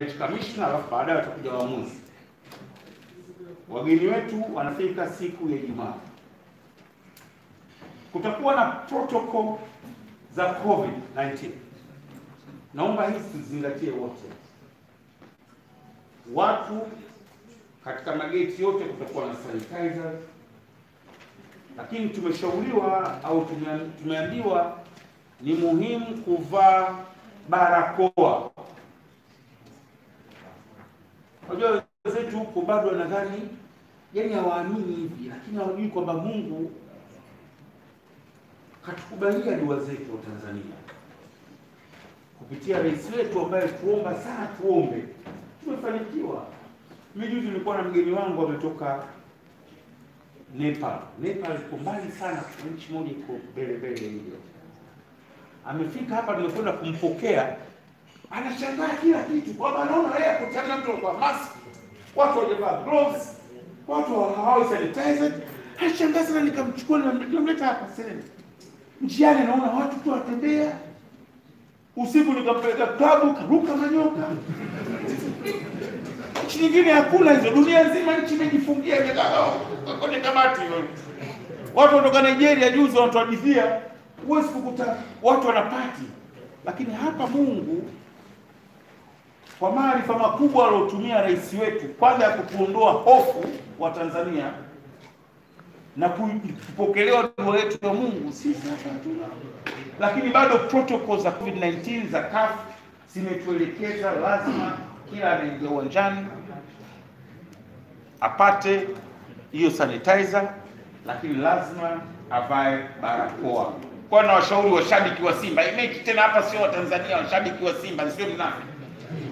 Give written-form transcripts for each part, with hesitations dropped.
commissioner, alafu baadaye watakuja waamuzi. Wageni wetu wanafika siku ya Ijumaa. Kutakuwa na protocol za COVID-19. Naomba hizi tuzingatie wote. Watu katika mageti yote kutakuwa na sanitizer, lakini tumeshauriwa au tumeambiwa ni muhimu kuvaa barakoa. Unajua wenzetu huko bado wanadhani yani hawaamini hivi, lakini hawajui kwamba Mungu katukubalia dua zetu wa Tanzania kupitia rais wetu ambaye tuomba sana, tuombe, tumefanikiwa. Mimi juzi nilikuwa na mgeni wangu ametoka Nepal. Nepal iko mbali sana, nchi moja iko mbele hiyo. Amefika hapa, tumekwenda kumpokea, anashangaa kila kitu. Kwa naona yeye kutana mtu kwa mask, watu wajavaa gloves, watu hawao sanitizer. Anashangaa sana, nikamchukua na nikamleta hapa sasa. Njiani naona watu tu watembea. Usiku nikampeleka klabu, karuka manyoka. Nchi nyingine hakuna hizo, dunia nzima nchi imejifungia kwenye kamati. Watu kutoka Nigeria juzi wanatuhadithia, huwezi kukuta watu wanapati. Lakini hapa Mungu kwa maarifa makubwa aliyotumia rais wetu, kwanza ya kutuondoa hofu wa Tanzania na kupokelewa dua yetu ya Mungu, sisi hapa hatuna. Lakini bado protocol za COVID-19 za CAF zimetuelekeza lazima kila anaingia uwanjani apate hiyo sanitizer, lakini lazima avae barakoa. Kwa na washauri washabiki wa Simba, mechi tena hapa sio wa Tanzania, washabiki wa Simba sio mnafi.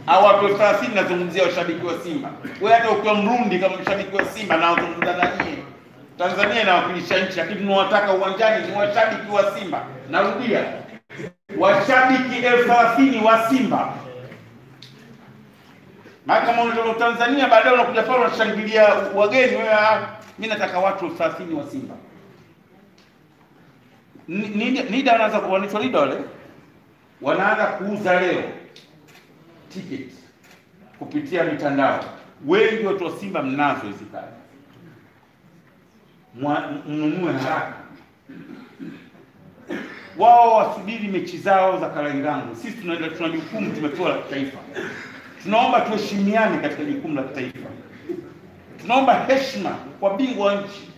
Au watu 30 nazungumzia washabiki wa Simba. Wewe hata ukiwa Mrundi kama mshabiki wa Simba na uzungumza na nyinyi. Tanzania inawakilisha nchi, lakini tunawataka uwanjani ni washabiki wa Simba. Narudia, washabiki 30 wa Simba. Maka mwanzo Tanzania baadaye unakuja pale unashangilia wageni, wewe mimi nataka watu 30 wa Simba. Nida anaanza kuonyesha nida wale. Wanaanza kuuza leo ticket kupitia mitandao. Wengi watu wa Simba mnazo hizo kadi. Mnunue haraka. Wao wasubiri mechi zao za Kalengango. Sisi tuna jukumu tumepewa la kitaifa. Tunaomba tuheshimiane katika jukumu la kitaifa. Tunaomba heshima kwa bingwa wa nchi.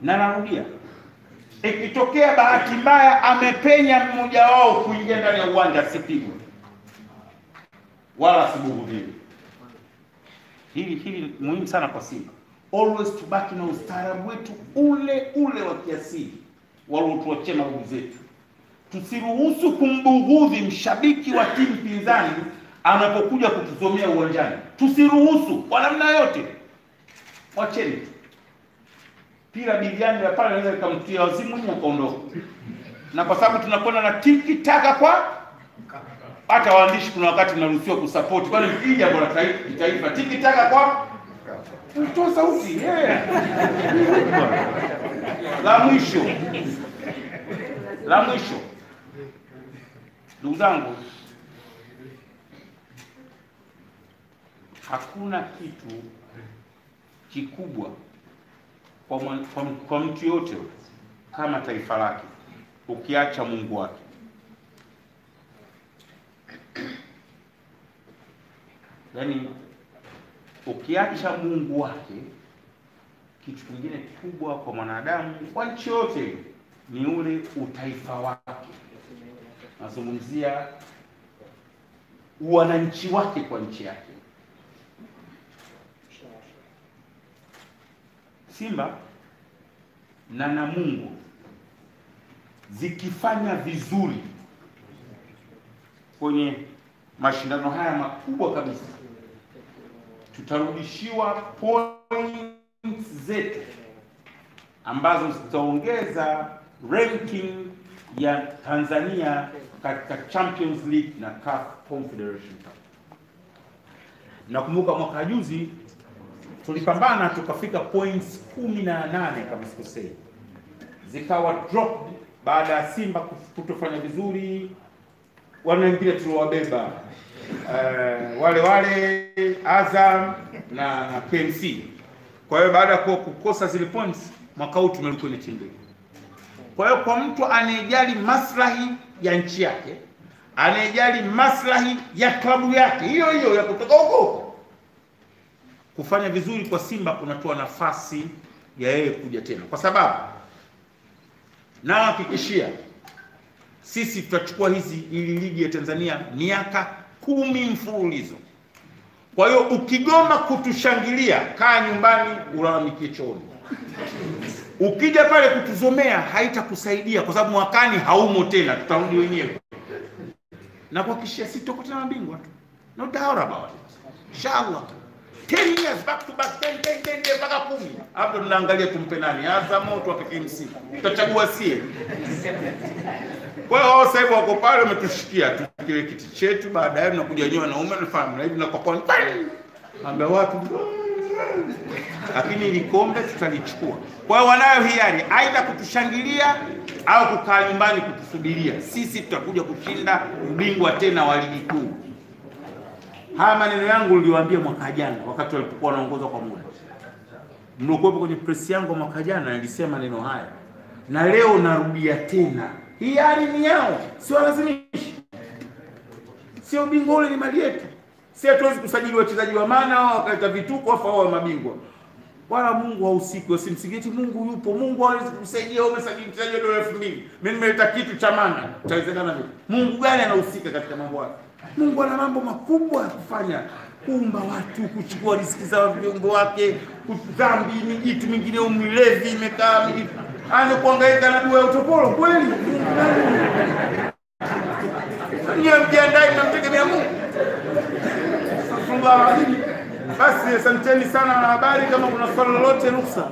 Na narudia, ikitokea bahati mbaya amepenya mmoja wao kuingia ndani ya uwanja, asipigwe wala asibughudhiwe. Hili muhimu sana kwa Simba. Always tubaki na ustaarabu wetu ule wa kiasili waliotuachia mababu zetu. Tusiruhusu kumbughudhi mshabiki wa timu pinzani anapokuja kutuzomea uwanjani. Tusiruhusu kwa namna yote. Wacheni. Pira biliani ya pale anaweza kumtia wazimu na kaondoka. Na kwa sababu tunakwenda na tiki taka kwa hata waandishi kuna wakati tunaruhusiwa kusupport, kwani hii jambo la taifa tiki taka kwa toa sauti. La mwisho ndugu zangu, hakuna kitu kikubwa kwa mtu yote kama taifa lake ukiacha Mungu wake. Yaani ukiacha Mungu wake, kitu kingine kikubwa kwa mwanadamu kwa nchi yote ni ule utaifa wake. Nazungumzia wananchi wake kwa nchi yake. Simba na Namungo zikifanya vizuri kwenye mashindano haya makubwa kabisa, tutarudishiwa points zetu ambazo zitaongeza ranking ya Tanzania katika Champions League na CAF Confederation Cup. Nakumbuka mwaka juzi tulipambana tukafika points 18 kama sikosei. Zikawa dropped baada ya Simba kutofanya vizuri. Wana mpira tuliwabeba wale Azam na KMC. Kwa hiyo baada ya kukosa zile points, mwaka huu tumerudi kwenye timu. Kwa hiyo kwa mtu anayejali maslahi ya nchi yake, anayejali maslahi ya klabu yake hiyo ya kutoka huko, kufanya vizuri kwa Simba kunatoa nafasi ya yeye kuja tena, kwa sababu na hakikishia sisi tutachukua ili ligi ya Tanzania miaka 10 mfululizo. Kwa hiyo ukigoma kutushangilia, kaa nyumbani ulalamikie chooni. Ukija pale kutuzomea haitakusaidia, kwa sababu mwakani haumo tena, tutarudi wenyewe. Na kuhakikishia sisi tutakuwa tena mabingwa tu. No doubt about it. Inshallah. 10 years back to back, 10 mpaka 10. Hapo tunaangalia tumpe nani? Azam au tuwape KMC. Tutachagua sie. Kwa hiyo wao sasa hivi wako pale wametushikia tu kile kiti chetu, baadaye tunakuja wenyewe na umma nafahamu na hivi na kwa ambia watu, lakini ile kombe tutalichukua. Kwa hiyo wanayo hiari aidha kutushangilia au kukaa nyumbani kutusubiria. Sisi tutakuja kushinda ubingwa tena wa ligi kuu. Haya maneno yangu niliwaambia mwaka jana wakati walipokuwa wanaongoza kwa muda. Mliokuwa kwenye press yangu mwaka jana nilisema maneno haya. Na leo narudia tena. Hiari ni yao, sio lazimishi. Sio ubingwa ule ni mali yetu. Si hatuwezi kusajili wachezaji wa maana au wakaleta vituko afa wao mabingwa. Wala Mungu hahusiki, usimsigeti Mungu yupo. Mungu hawezi kusaidia wewe msajili mchezaji wa $2000. Mimi nimeleta kitu cha maana. Itawezekana vipi? Mungu gani anahusika katika mambo haya? Mungu ana mambo makubwa ya kufanya. Kuumba watu, kuchukua riziki za viungo wake, kudhambi mijitu mingine umilevi imekaa mijitu. Aanze kuhangaika na dua ya utopolo kweli? Ndio mjiandae mnamtegemea Mungu. Basi asanteni sana na habari, kama kuna swali lolote ruhusa.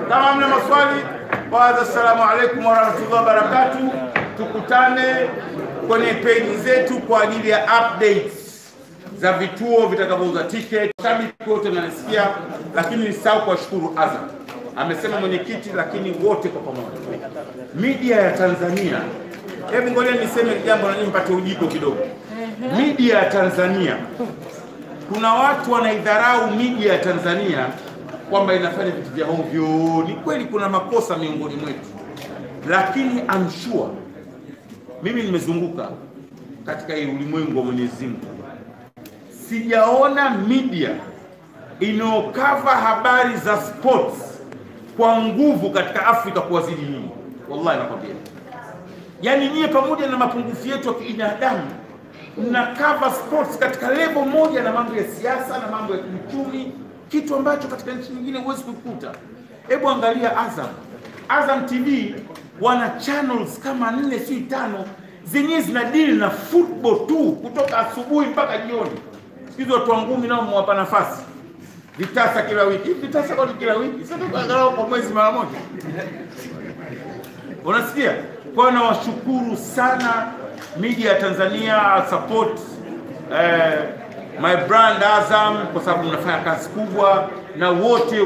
Kama mna maswali, assalamu alaikum wa rahmatullahi wa barakatuh. Tukutane kwenye page zetu kwa ajili ya updates za vituo vitakavyouza ticket. Shabiki wote mnasikia, lakini nisahau kuwashukuru Azam. Amesema mwenyekiti, lakini wote kwa pamoja. Media ya Tanzania, hebu ngoja niseme jambo na nimpate ujiko kidogo. Media ya Tanzania, kuna watu wanaidharau media ya Tanzania kwamba inafanya vitu vya ovyo. Ni kweli kuna makosa miongoni mwetu, lakini I'm sure, mimi nimezunguka katika ulimwengu wa Mwenyezi Mungu, sijaona media inayokava habari za sports kwa nguvu katika Afrika kuwazidi nyinyi. Wallahi nakwambia. Yaani nyie pamoja na mapungufu yetu ya kibinadamu, mna cover sports katika level moja na mambo ya siasa na mambo ya kiuchumi, kitu ambacho katika nchi nyingine huwezi kukuta. Hebu angalia Azam TV wana channels kama 4 si 5 zenye zina deal na football tu kutoka asubuhi mpaka jioni. Hizo watu ngumi nao mwapa nafasi. Vitasa kila wiki. Vitasa kwa kila wiki. Sasa tukaangalau kwa mwezi mara moja. Unasikia? Kwa hiyo nawashukuru sana media ya Tanzania, support my brand Azam kwa sababu mnafanya kazi kubwa, na wote.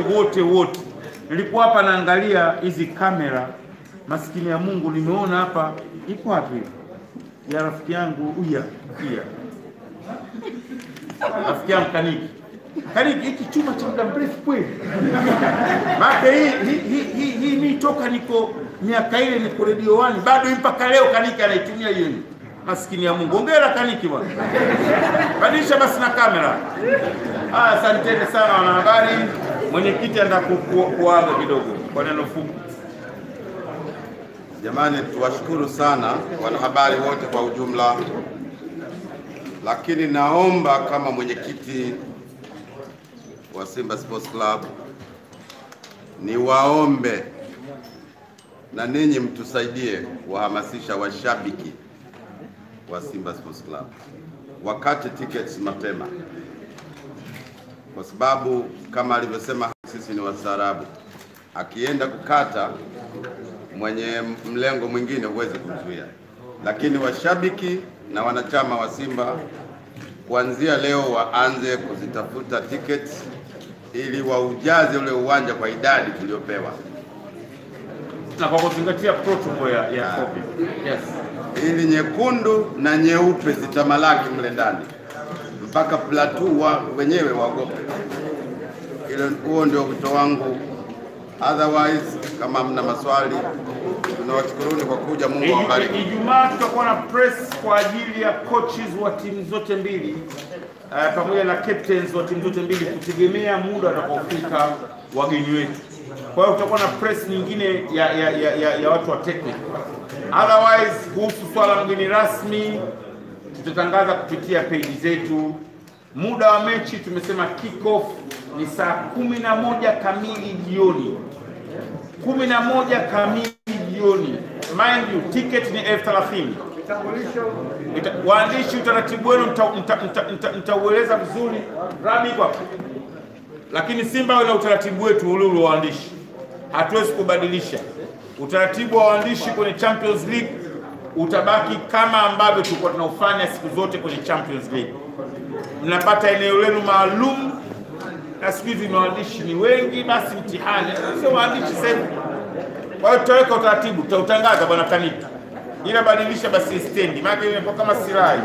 Nilikuwa hapa naangalia hizi kamera, maskini ya Mungu nimeona hapa iko wapi? Ya rafiki yangu huyu pia. Rafiki yangu Kaniki hiki chuma cha muda mrefu kweli. Maana hii mimi toka niko miaka ile niko Radio 1 bado mpaka leo Kaniki anaitumia hiyo. Maskini ya Mungu. Hongera Kaniki bwana. Badilisha basi na kamera. Asanteni sana wanahabari. Mwenyekiti anataka kuaga kidogo kwa neno fupi. Jamani, tuwashukuru sana wanahabari wote kwa ujumla. Lakini naomba kama mwenyekiti wa Simba Sports Club niwaombe na ninyi mtusaidie kuhamasisha washabiki wa Simba Sports Club wakati tickets mapema, kwa sababu kama alivyosema sisi ni wastaarabu. Akienda kukata mwenye mlengo mwingine huwezi kumzuia, lakini washabiki na wanachama wa Simba kuanzia leo waanze kuzitafuta tickets ili waujaze ule uwanja kwa idadi tuliopewa, na kwa kuzingatia protocol ya COVID. Yes. Ili nyekundu na nyeupe zitamalaki mle ndani mpaka plateau wenyewe wagope. Huo ndio wito wangu. Otherwise, kama mna maswali, tunawashukuruni kwa kuja. Mungu awabariki. Ijumaa tutakuwa na press kwa ajili ya coaches wa timu zote mbili pamoja na captains wa timu zote mbili, kutegemea muda utakaofika wageni wetu. Kwa hiyo tutakuwa na press nyingine ya watu wa technical. Otherwise, kuhusu swala mgeni rasmi tutatangaza kupitia page zetu. Muda wa mechi tumesema kick off ni saa 11 kamili jioni. 11 kamili jioni. Mind you, ticket ni 30,000. Waandishi, utaratibu wenu mtaueleza vizuri Rabi kwa. Lakini Simba wana utaratibu wetu ule wa waandishi. Hatuwezi kubadilisha. Utaratibu wa waandishi kwenye Champions League utabaki kama ambavyo tulikuwa tunaufanya siku zote kwenye Champions League. Mnapata eneo lenu maalum, na siku hizi waandishi ni wengi, basi mtihani sio waandishi sasa. Kwa hiyo tutaweka utaratibu, tutautangaza bwana Kaniki. Ila badilisha basi stendi, maana imekuwa kama sirai.